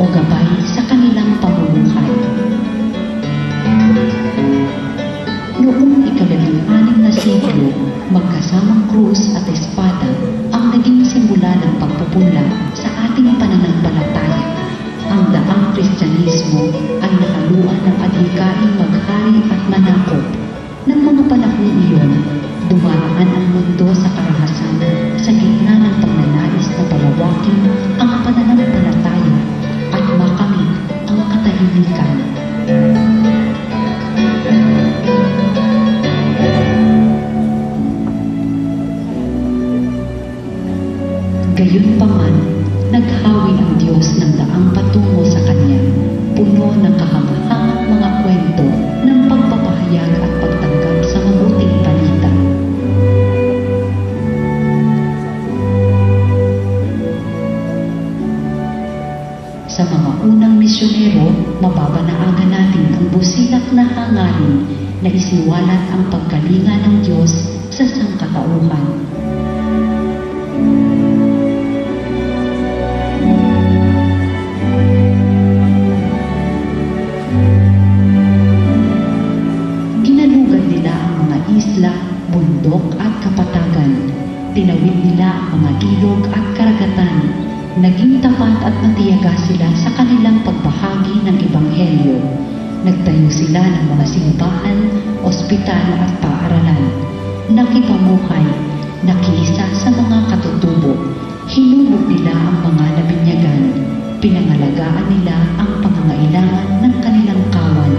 o gabay sa kanilang pamumuhay. Noong ika-16 na siglo, magkasamang krus at espada ang naging simula ng pagpupunla sa ating pananampalataya. Ang daang Kristyanismo ay nakaluan ng adhikaing maghari at manakop. Ng mga panahon iyon, dumaraan ang mundo sa karahasan sa gitna ng pagnanais na palawakin ang pananampalataya at makamit ang katahimikan. Gayunpaman, naghawi ang Diyos ng daang patungo sa Kanya, puno ng kahangahangang mga kwento ng pagpapahayag at pagtanggap sa mabuting balita. Sa mga unang misyonero, mababanaagan natin ang busilak na hangarin na isiwalat ang pagkalinga ng Diyos sa sangkatauhan. Isla, bundok at kapatagan. Tinawid nila ang mga ilog at karagatan. Naging tapat at matiyaga sila sa kanilang pagbahagi ng Ebanghelyo. Nagtayo sila ng mga simbahan, ospital at paaralan. Nakipamuhay, nakiisa sa mga katutubo. Hinubog nila ang mga nabinyagan. Pinangalagaan nila ang pangangailangan ng kanilang kawan.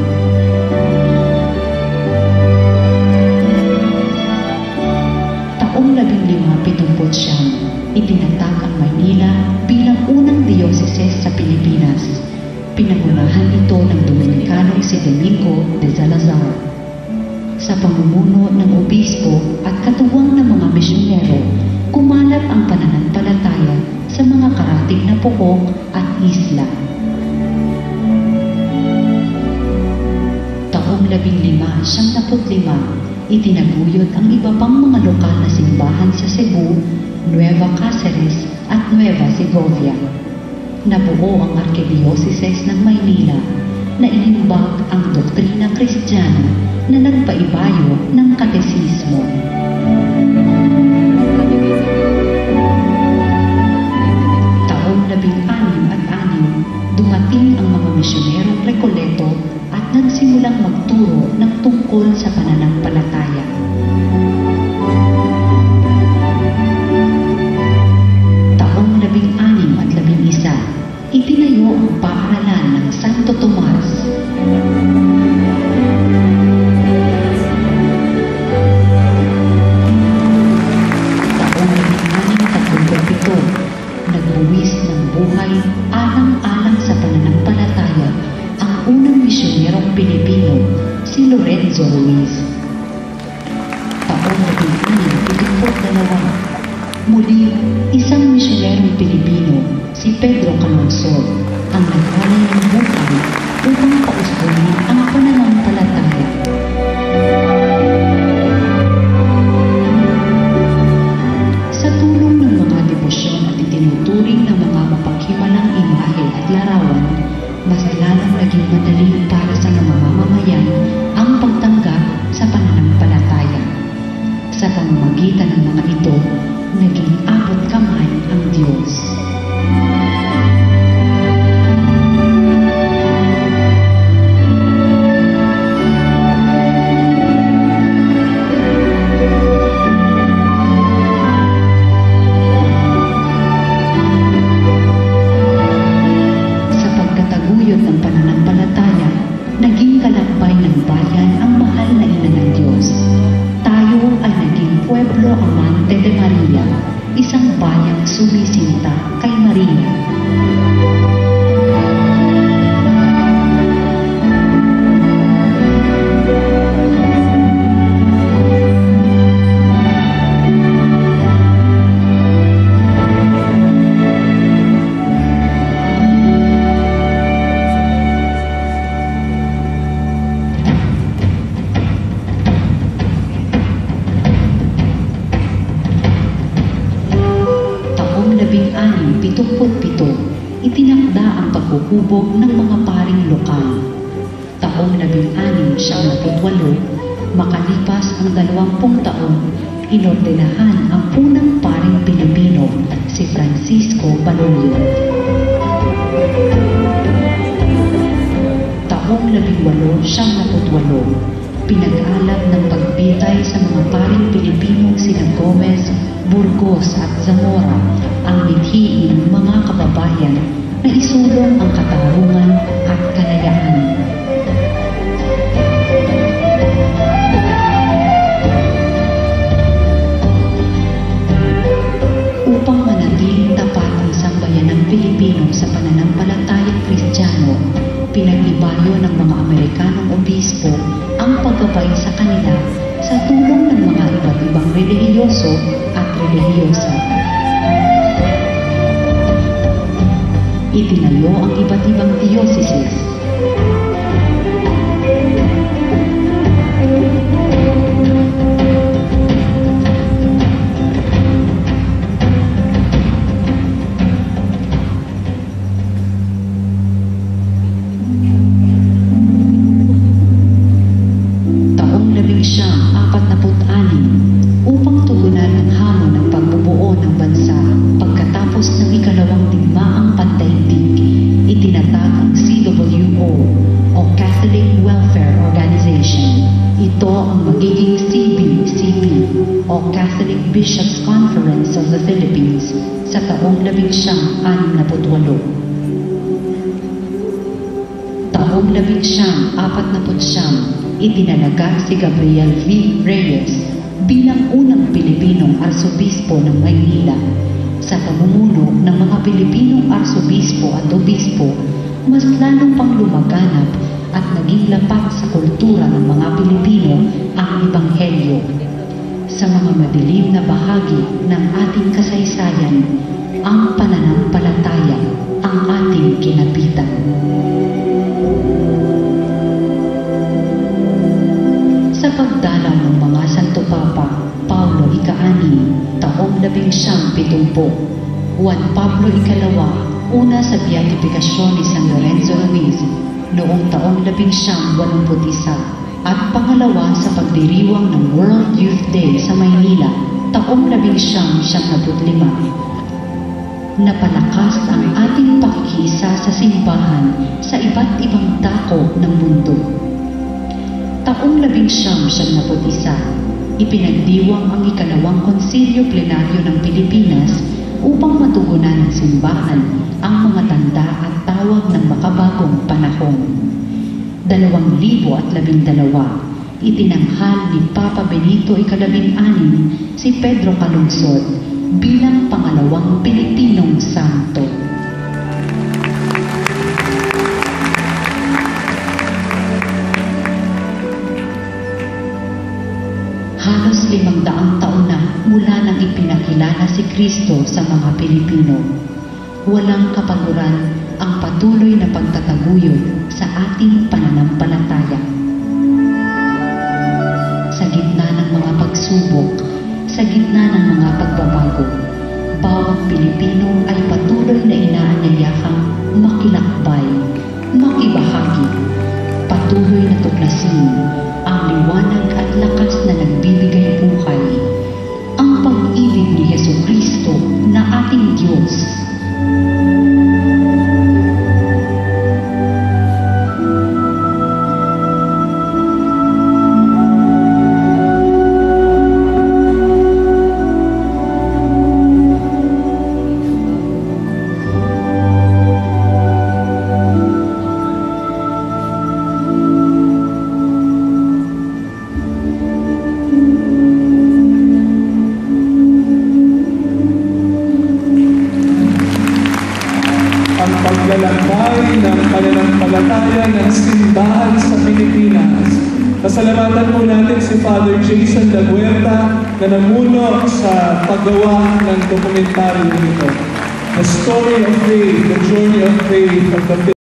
Taong 1579, itinatag ang Maynila bilang unang diocese sa Pilipinas. Pinangunahan ito ng Dominicanong si Domingo de Salazar. Sa pamumuno ng obispo at katuwang ng mga misyonero, kumalat ang pananampalataya sa mga karatig na pook at isla. Taong 1595, itinaguyod ang iba pang mga lokal na simbahan sa Cebu, Nueva Cáceres at Nueva Segovia. Nabuo ang Archdiocese ng Maynila na inimbag ang doktrina Kristiyana na nagpaibayo ng katesismo. Taong 1606, dumating ang mga misyonerong Recoleto at nagsimulang magturo ng tungkol sa pananampalataya. Taong 1611, itinayo ang paaralan ng Santo Tomas. Taong 1637, nagbuwis ng buhay alang-alang sa pananampalataya ang unang misyonerong Pilipino, si Lorenzo Ruiz. Taong 1672, muli isang misyonerong Pilipino, si Pedro Calungsod, ang naghalay ng buhay upang pausbonin ang pananampalataya. Sa tulong ng mga debosyon at itinuturing ng mga mapaghimalang imahe at larawan, mas lalong naging madali para sa mga mamamayan ang pagtanggap sa pananampalataya. Sa pamamagitan ng mga ito, naging abot kamay ang Diyos. Ng pananampalataya, naging kalakbay ng bayan ang mahal na ina ng Diyos. Tayo ay naging Pueblo Amante de Maria, isang bayang sumisinta kay Maria. Taong 1677, itinakda ang pagpupunla paghuhubog ng mga paring lokal. Taong 1698, makalipas ang 20 taon, inordenahan ang unang paring Pilipino, si Francisco Balolio. Taong 1898, pinag-alab ng pagbitay sa mga paring Pilipinong sina Gomez, Burgos at Zamora ang mithiin ng mga kababayan na isulong ang katarungan at kalayaan. Upang manatiling tapat ang sambayanang Pilipino sa pananampalatayang Kristiyano, pinag-ibayo ng mga Amerikanong obispo ang paggabay sa kanila sa tulong ng mga iba't ibang relihiyoso at relihiyosa. Itinayo ang iba't ibang dioceses. Upang tugunan ang hamon ng pagbubuo ng bansa pagkatapos ng ikalawang digmaang pandaigdig, itinatag ang CWO o Catholic Welfare Organization. Ito ang magiging CBCP o Catholic Bishops Conference of the Philippines sa taong 1969. Taong 1949, itinalaga si Gabriel V. Reyes bilang unang Pilipinong arsobispo ng Maynila. Sa pamumuno ng mga Pilipinong arsobispo at obispo, mas lalong pang lumaganap at naging lapat sa kultura ng mga Pilipino ang Ebanghelyo. Sa mga madilim na bahagi ng ating kasaysayan, ang pananampalataya ang ating kinapitan. Sa pagdalaw ng mga Santo Papa, Paulo ika-6, taong 1970, Juan Pablo ika-2, una sa beatifikasyon ni San Lorenzo Ruiz, noong taong 1981, at pangalawa sa pagdiriwang ng World Youth Day sa Maynila, taong 1975. Napalakas ang ating pakikiisa sa simbahan sa iba't ibang dako ng mundo. Taong 1971, ipinagdiwang ang ikalawang konsilyo plenaryo ng Pilipinas upang matugunan ng simbahan ang mga tanda at tawag ng makabagong panahon. 2012, itinanghal ni Papa Benito XVI si Pedro Calungsod bilang pangalawang Pilipinong santo. Halos 500 taon na mula nang ipinakilala si Kristo sa mga Pilipino. Walang kapaguran ang patuloy na pagtataguyod sa ating pananampalataya. Sa gitna ng mga pagsubok, sa gitna ng mga pagbabago, bawat Pilipino ay patuloy na inaanyayakang makilakbay, makibahagi, patuloy na tuklasin ang liwanag at lakas na nagbibigay buhay, ang pag-ibig ni Jesucristo na ating Diyos. Paglalakbay ng pananampalataya ng simbahan sa Pilipinas. Pasalamatan po natin si Father Jason Laguerta na namuno sa paggawa ng dokumentaryo nito. The Story of Faith, the Journey of Faith of the